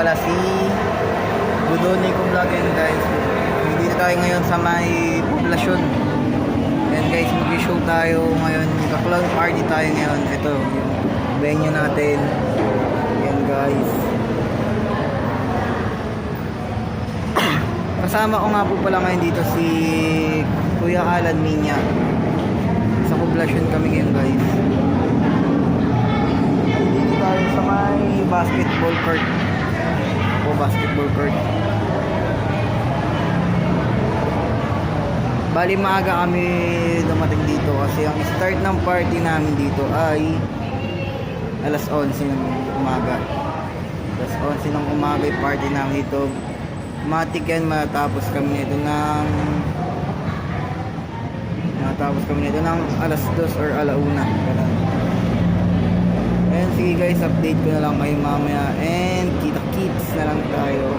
pala si Budoni ko vlog yan guys. Dito tayo ngayon sa may poblasyon. Yan guys, mag-show tayo ngayon. Ka-clown party tayo ngayon. Ito yung venue natin. Yan guys. Kasama ko nga po pala ngayon dito si Kuya Alan Minya. Sa poblasyon kami ngayon guys. Dito tayo sa may basketball court. Basketball court. Bali maaga kami dumating dito kasi ang start ng party namin dito ay alas 11 ng umaga. Alas 11 ng umaga yung party namin dito. Matik yan, matapos kami nito ng alas 2 or alauna. And sige guys, update ko na lang kayo mamaya and kita-kits na lang tayo.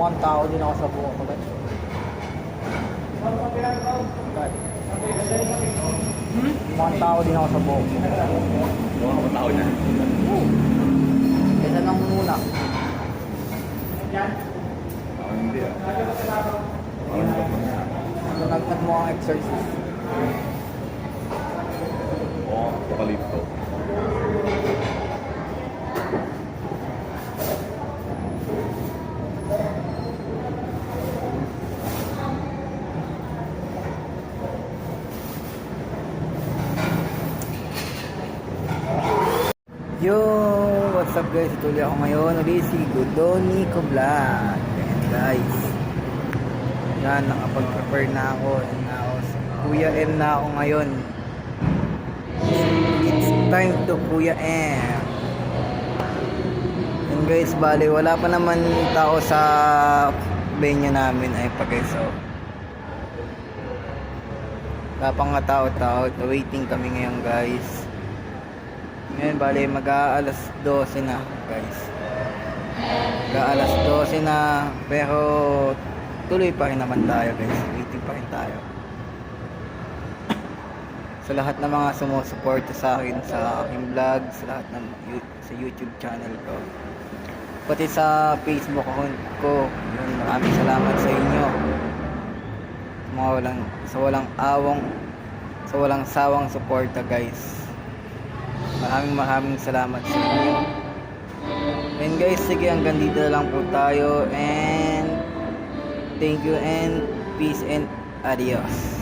Mukhang tao din ako sa buhok ko. Mukhang tao din ako sa buhok ko. Mukhang tao na. Kesa nang muna. Ako hindi ah. Nagtag mo ang exercise. Oo, kapalit ko. Yo! What's up guys? Tuloy ako ngayon. Ulit si Budoni ko vlog. Ayan guys. Yan, nakapag-prepare na ako. Kuya M na ako ngayon. It's time to Kuya M. And guys, bali wala pa naman tao sa venue namin ay pa guys. So, wala pang nga tao-tao. Waiting kami ngayon guys. Ngayon bali mag-aalas 12 na guys. Mag-aalas 12 na pero tuloy pa rin naman tayo guys. Waiting pa rin tayo. Sa lahat ng mga sumusuporta sa akin sa aking vlog, sa lahat ng sa YouTube channel ko. Pati sa Facebook account ko. Yun, maraming salamat sa inyo. Sa walang sawang suporta guys. Maraming salamat sa inyo. And guys, sige hanggang dito lang po tayo and thank you and peace and adios.